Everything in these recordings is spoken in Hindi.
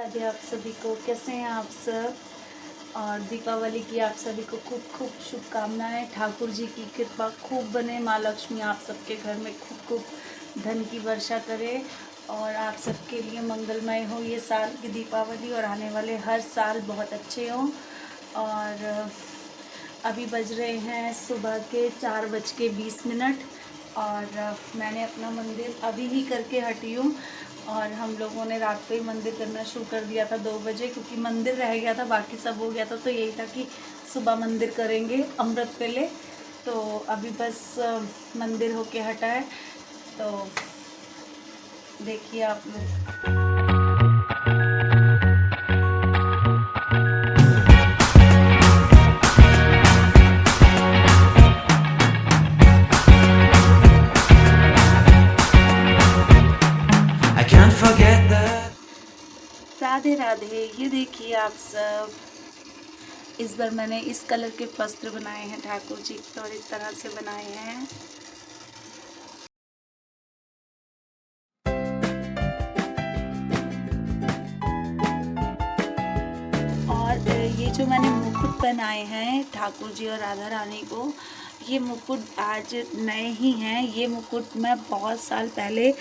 राधे आप सभी को। कैसे हैं आप सब? और दीपावली की आप सभी को खूब खूब शुभकामनाएं। ठाकुर जी की कृपा खूब बने, माँ लक्ष्मी आप सबके घर में खूब खूब धन की वर्षा करे और आप सबके लिए मंगलमय हो ये साल की दीपावली और आने वाले हर साल बहुत अच्छे हों। और अभी बज रहे हैं सुबह के 4:20 और मैंने अपना मंदिर अभी ही करके हटी हूँ। और हम लोगों ने रात को ही मंदिर करना शुरू कर दिया था 2 बजे, क्योंकि मंदिर रह गया था, बाकी सब हो गया था। तो यही था कि सुबह मंदिर करेंगे अमृत वेले। तो अभी बस मंदिर होके हटा है, तो देखिए आप लोग। I can't forget that. Radhe Radhe. ये देखिए आप सब, इस बार मैंने इस कलर के वस्त्र बनाए हैं ठाकुर जी के, और इस तरह से बनाए हैं। और ये जो मैंने मुकुट बनाए हैं ठाकुर जी और राधा रानी को, ये मुकुट आज नए ही हैं। ये मुकुट मैं बहुत साल पहले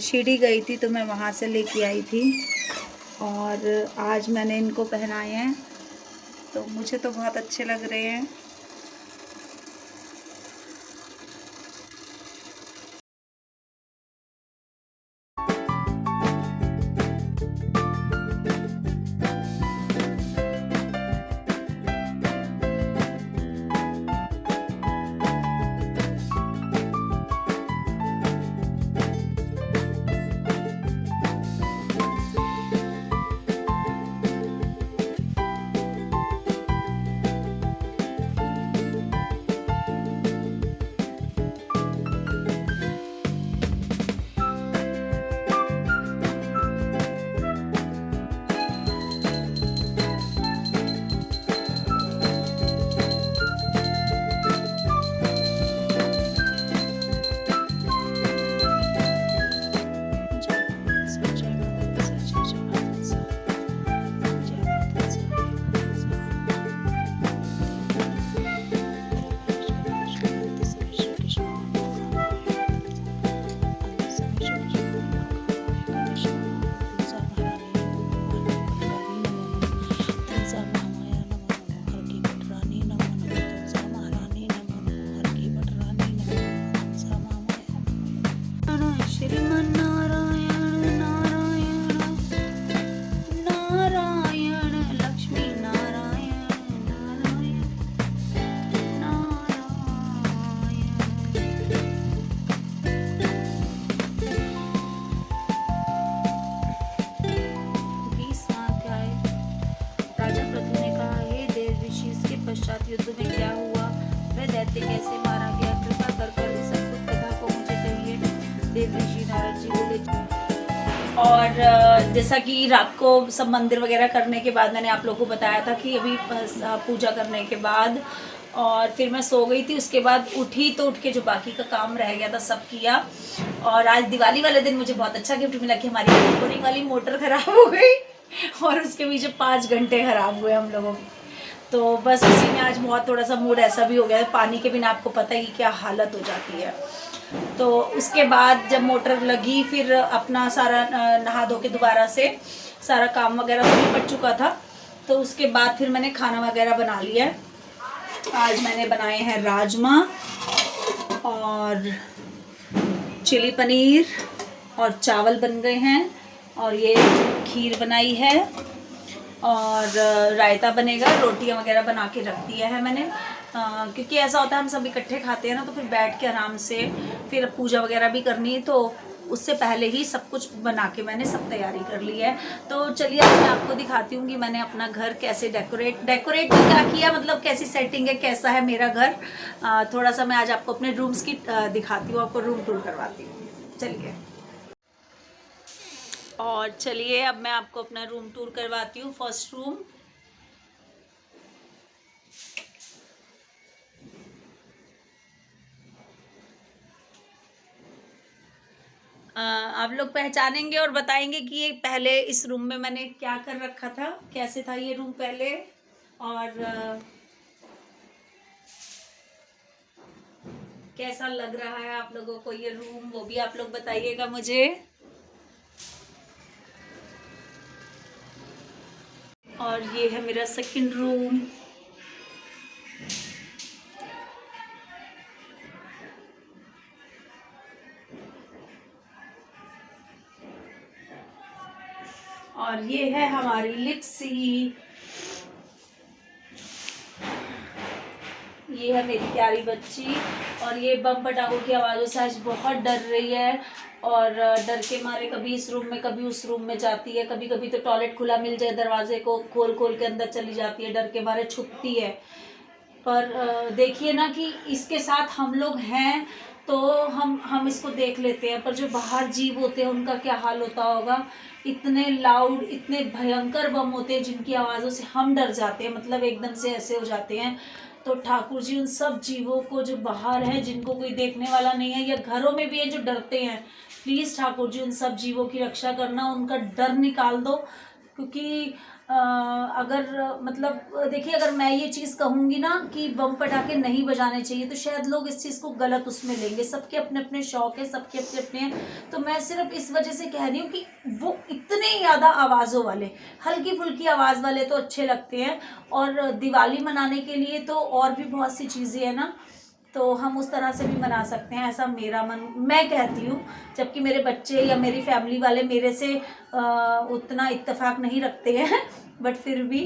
शिरडी गई थी तो मैं वहाँ से लेके आई थी, और आज मैंने इनको पहनाए हैं, तो मुझे तो बहुत अच्छे लग रहे हैं। श्रीमन्नारायण नारायण नारायण लक्ष्मी नारायण नारायण नारायण। 20वां अध्याय। राजा पृथु ने कहा, हे देव ऋषि, इसके पश्चात युद्ध में क्या हुआ? वह दैत्य कैसे मारा गया? कृपा कर इस अद्भुत कथा को मुझे कहिए। देव ऋषि नारद जी बोले। और जैसा कि रात को सब मंदिर वगैरह करने के बाद मैंने आप लोगों को बताया था कि अभी पूजा करने के बाद और फिर मैं सो गई थी। उसके बाद उठी तो उठ के जो बाकी का काम रह गया था सब किया। और आज दिवाली वाले दिन मुझे बहुत अच्छा गिफ्ट मिला कि हमारी बोरिंग वाली मोटर ख़राब हो गई और उसके पीछे 5 घंटे ख़राब हुए हम लोगों के। तो बस उसी में आज बहुत थोड़ा सा मूड ऐसा भी हो गया है। पानी के बिना आपको पता ही क्या हालत हो जाती है। तो उसके बाद जब मोटर लगी, फिर अपना सारा नहा धो के दोबारा से सारा काम वगैरह तो निपट चुका था। तो उसके बाद फिर मैंने खाना वगैरह बना लिया है। आज मैंने बनाए हैं राजमा और चिली पनीर, और चावल बन गए हैं, और ये खीर बनाई है, और रायता बनेगा। रोटियां वगैरह बना के रख दिया है मैंने, क्योंकि ऐसा होता है हम सब इकट्ठे खाते हैं ना, तो फिर बैठ के आराम से फिर पूजा वगैरह भी करनी है, तो उससे पहले ही सब कुछ बना के मैंने सब तैयारी कर ली है। तो चलिए आज मैं आपको दिखाती हूँ कि मैंने अपना घर कैसे डेकोरेट क्या किया, मतलब कैसी सेटिंग है, कैसा है मेरा घर। थोड़ा सा मैं आज आपको अपने रूम्स की दिखाती हूँ, आपको रूम टूर करवाती हूँ। चलिए। और चलिए अब मैं आपको अपना रूम टूर करवाती हूँ। फर्स्ट रूम, आप लोग पहचानेंगे और बताएंगे कि ये पहले इस रूम में मैंने क्या कर रखा था, कैसे था ये रूम पहले। और कैसा लग रहा है आप लोगों को ये रूम, वो भी आप लोग बताइएगा मुझे। और ये है मेरा सेकंड रूम। और ये है हमारी लिप्सी। ये है मेरी प्यारी बच्ची। और ये बम पटाखों की आवाज़ों से आज बहुत डर रही है, और डर के मारे कभी इस रूम में कभी उस रूम में जाती है। कभी कभी तो टॉयलेट खुला मिल जाए दरवाजे को खोल खोल के अंदर चली जाती है, डर के मारे छुपती है। पर देखिए ना कि इसके साथ हम लोग हैं तो हम इसको देख लेते हैं, पर जो बाहर जीव होते हैं उनका क्या हाल होता होगा। इतने लाउड, इतने भयंकर बम होते हैं जिनकी आवाज़ों से हम डर जाते हैं, मतलब एकदम से ऐसे हो जाते हैं। तो ठाकुर जी उन सब जीवों को जो बाहर हैं, जिनको कोई देखने वाला नहीं है, या घरों में भी है जो डरते हैं, प्लीज़ ठाकुर जी उन सब जीवों की रक्षा करना, उनका डर निकाल दो। क्योंकि अगर मतलब देखिए, अगर मैं ये चीज़ कहूँगी ना कि बम पटाखे नहीं बजाने चाहिए, तो शायद लोग इस चीज़ को गलत उसमें लेंगे। सबके अपने अपने शौक है, सबके अपने अपने हैं। तो मैं सिर्फ इस वजह से कह रही हूँ कि वो इतने ज़्यादा आवाज़ों वाले, हल्की फुल्की आवाज़ वाले तो अच्छे लगते हैं। और दिवाली मनाने के लिए तो और भी बहुत सी चीज़ें हैं ना, तो हम उस तरह से भी मना सकते हैं, ऐसा मेरा मन, मैं कहती हूँ। जबकि मेरे बच्चे या मेरी फैमिली वाले मेरे से उतना इत्तेफाक नहीं रखते हैं, बट फिर भी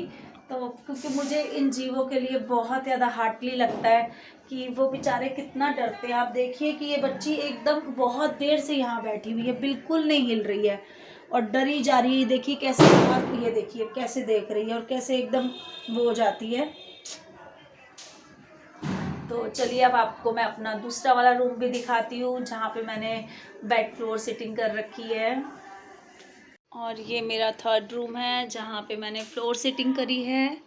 तो क्योंकि मुझे इन जीवों के लिए बहुत ज़्यादा हार्टली लगता है कि वो बेचारे कितना डरते हैं। आप देखिए कि ये बच्ची एकदम बहुत देर से यहाँ बैठी हुई है, बिल्कुल नहीं हिल रही है और डरी जा रही है। देखिए कैसे, ये देखिए कैसे देख रही है और कैसे एकदम वो हो जाती है। तो चलिए अब आपको मैं अपना दूसरा वाला रूम भी दिखाती हूँ, जहाँ पे मैंने बेड फ्लोर सिटिंग कर रखी है। और ये मेरा थर्ड रूम है, जहाँ पे मैंने फ्लोर सिटिंग करी है।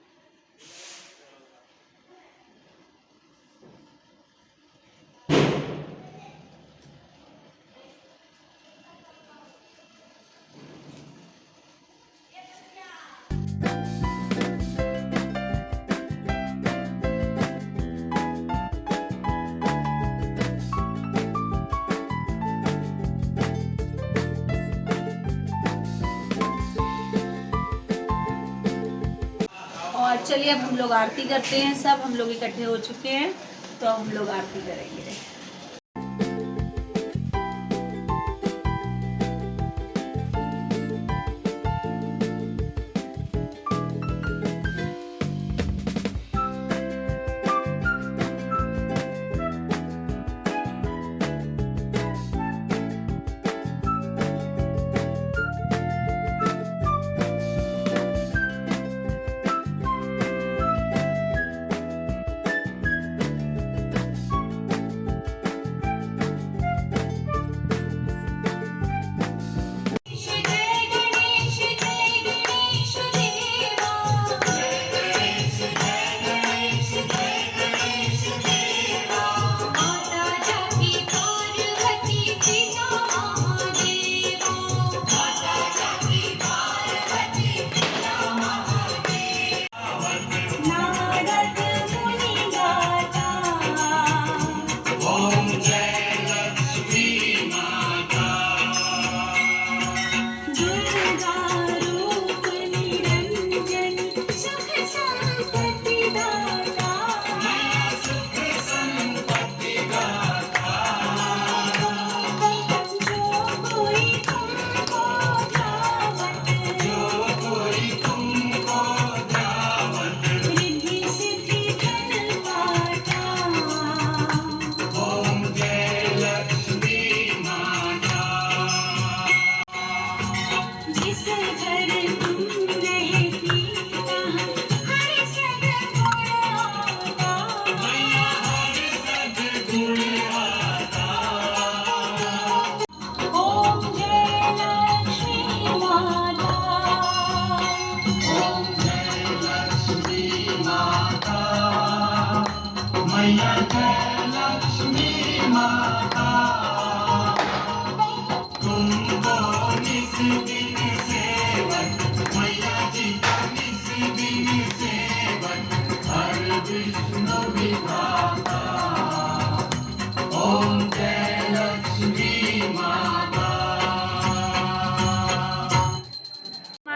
और चलिए अब हम लोग आरती करते हैं। सब हम लोग इकट्ठे हो चुके हैं, तो हम लोग आरती करेंगे।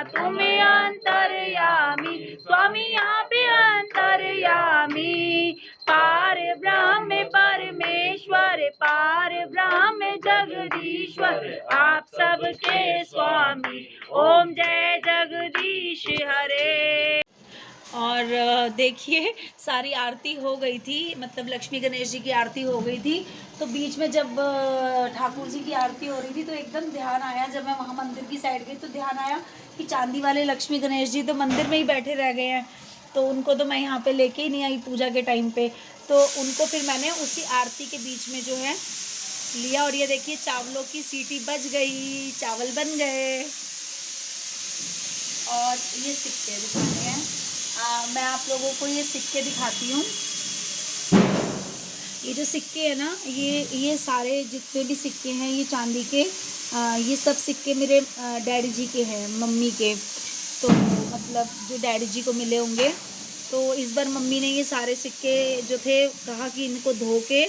तुम्हें अंतर्यामी, स्वामी यहाँ पे अंतर्यामी। पार ब्रह्म परमेश्वर, पार ब्रह्म जगदीश्वर, आप सबके स्वामी, ओम जय जगदीश हरे। और देखिए सारी आरती हो गई थी, मतलब लक्ष्मी गणेश जी की आरती हो गई थी। तो बीच में जब ठाकुर जी की आरती हो रही थी तो एकदम ध्यान आया, जब मैं वहाँ मंदिर की साइड गई तो ध्यान आया कि चांदी वाले लक्ष्मी गणेश जी तो मंदिर में ही बैठे रह गए हैं, तो उनको तो मैं यहाँ पे लेके ही नहीं आई पूजा के टाइम पे। तो उनको फिर मैंने उसी आरती के बीच में जो है लिया। और ये देखिए चावलों की सीटी बज गई, चावल बन गए। और ये सिक्के दिखाने हैं, मैं आप लोगों को ये सिक्के दिखाती हूँ। ये जो सिक्के हैं ना, ये सारे जितने भी सिक्के हैं ये चांदी के, ये सब सिक्के मेरे डैडी जी के हैं, मम्मी के। तो मतलब जो डैडी जी को मिले होंगे, तो इस बार मम्मी ने ये सारे सिक्के जो थे कहा कि इनको धो के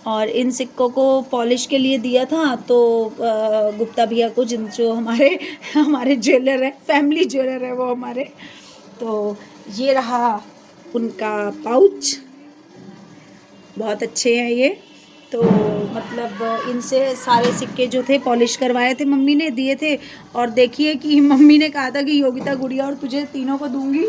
और इन सिक्कों को पॉलिश के लिए दिया था। तो गुप्ता भैया को, जिन जो हमारे ज्वेलर है, फैमिली ज्वेलर है वो हमारे, तो ये रहा उनका पाउच, बहुत अच्छे हैं ये। तो मतलब इनसे सारे सिक्के जो थे पॉलिश करवाए थे, मम्मी ने दिए थे। और देखिए कि मम्मी ने कहा था कि योगिता गुड़िया और तुझे तीनों को दूंगी,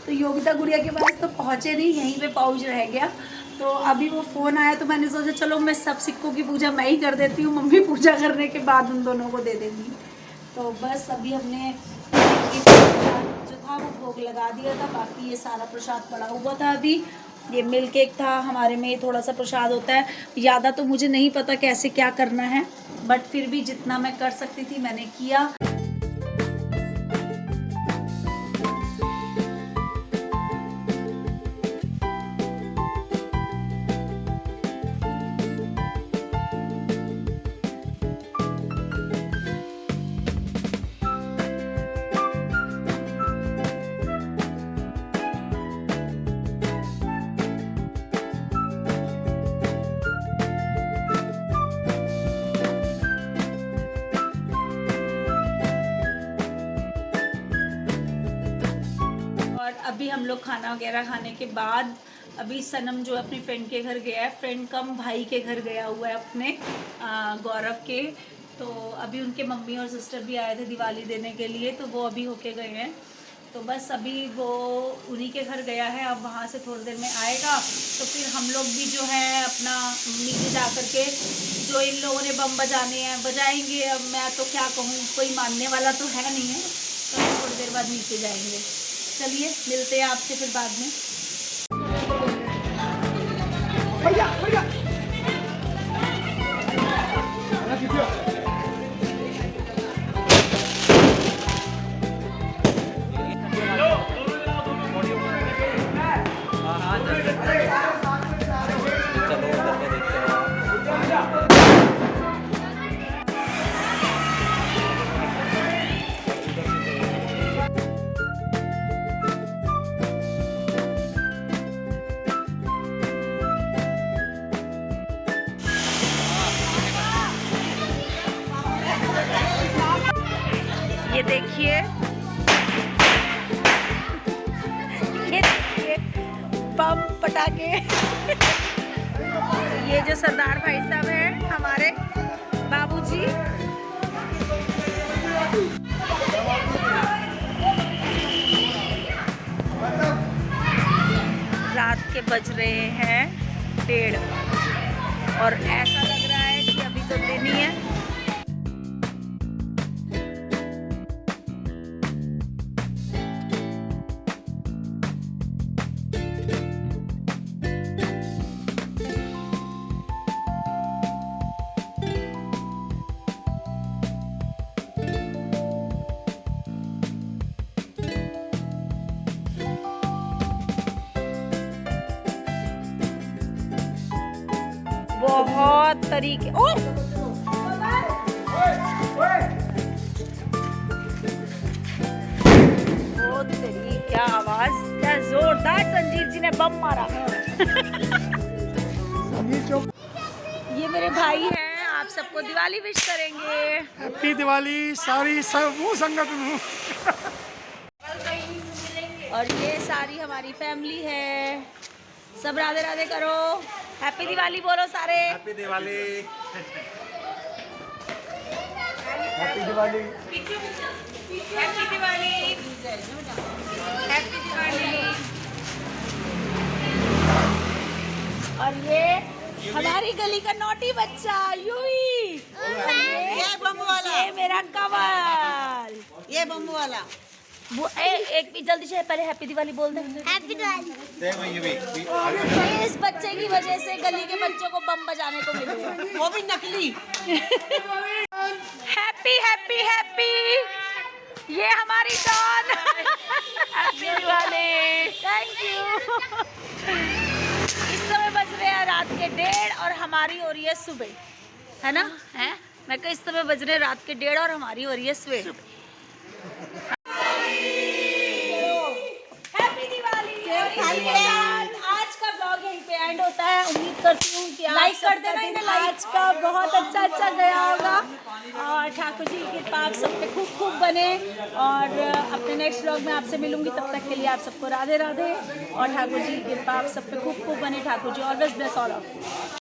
तो योगिता गुड़िया के पास तो पहुँचे नहीं, यहीं पे पाउच रह गया। तो अभी वो फ़ोन आया तो मैंने सोचा चलो मैं सब सिक्कों की पूजा मैं ही कर देती हूँ, मम्मी पूजा करने के बाद उन दोनों को दे देंगी। तो बस अभी हमने जो था वो भोग लगा दिया था, बाकी ये सारा प्रसाद पड़ा हुआ था। अभी ये मिल्क केक था, हमारे में थोड़ा सा प्रसाद होता है, ज़्यादा तो मुझे नहीं पता कैसे क्या करना है, बट फिर भी जितना मैं कर सकती थी मैंने किया। अभी हम लोग खाना वगैरह खाने के बाद अभी सनम जो है अपनी फ्रेंड के घर गया है, फ्रेंड कम भाई के घर गया हुआ है अपने गौरव के। तो अभी उनके मम्मी और सिस्टर भी आए थे दिवाली देने के लिए, तो वो अभी होके गए हैं। तो बस अभी वो उन्हीं के घर गया है, अब वहाँ से थोड़ी देर में आएगा तो फिर हम लोग भी जो है अपना नीचे जा कर के जो इन लोगों ने बम बजाने हैं बजाएंगे। अब मैं तो क्या कहूँ, कोई मानने वाला तो है नहीं है, तो थोड़ी देर बाद नीचे जाएंगे। चलिए मिलते हैं आपसे फिर बाद में। भैया भैया ये देखिए, ये देखिए बम पटाखे। ये जो सरदार भाई साहब हैं हमारे बाबूजी, रात के बज रहे हैं 1:30 और ऐसा लग रहा है कि अभी तो दिन ही है। बहुत तरीके क्या आवाज, क्या जोरदार संजीव जी ने बम मारा। ये मेरे भाई हैं, आप सबको दिवाली विश करेंगे। हैप्पी दिवाली सारी समूह संगत ਨੂੰ। और ये सारी हमारी फैमिली है। सब राधे राधे करो, हैप्पी दिवाली बोलो सारे। Happy Diwali. Happy Diwali. Happy Diwali. Happy Diwali. और ये हमारी गली का नोटी बच्चा यूवी। ये बम्बू वाला, ये मेरा कवल। ये बम्बू वाला। वो एक भी जल्दी से पहले हैप्पी दिवाली बोल दे। हैप्पी दिवाली। इस बच्चे की वजह से गली के बच्चों को बम बजाने को मिले, वो भी नकली। Happy happy happy. ये हमारी डॉन। हैप्पी दिवाली। Thank you. इस समय बज रहे हैं रात के 1:30 और हमारी हो रही है सुबह, है ना? है मैं कहा इस समय बज रहे हैं रात के 1:30 और हमारी हो रही है सुबह। हैप्पी दिवाली। आज का ब्लॉग यहीं पे एंड होता है। उम्मीद करती हूँ कि लाइक कर देना इन्हें। आज का बहुत अच्छा गया होगा और ठाकुर जी की कृपा आप सब पे खूब खूब बने। और अपने नेक्स्ट ब्लॉग में आपसे मिलूंगी, तब तक के लिए आप सबको राधे राधे और ठाकुर जी की कृपा आप सब पे खूब खूब बने। Thakur ji always bless all of you.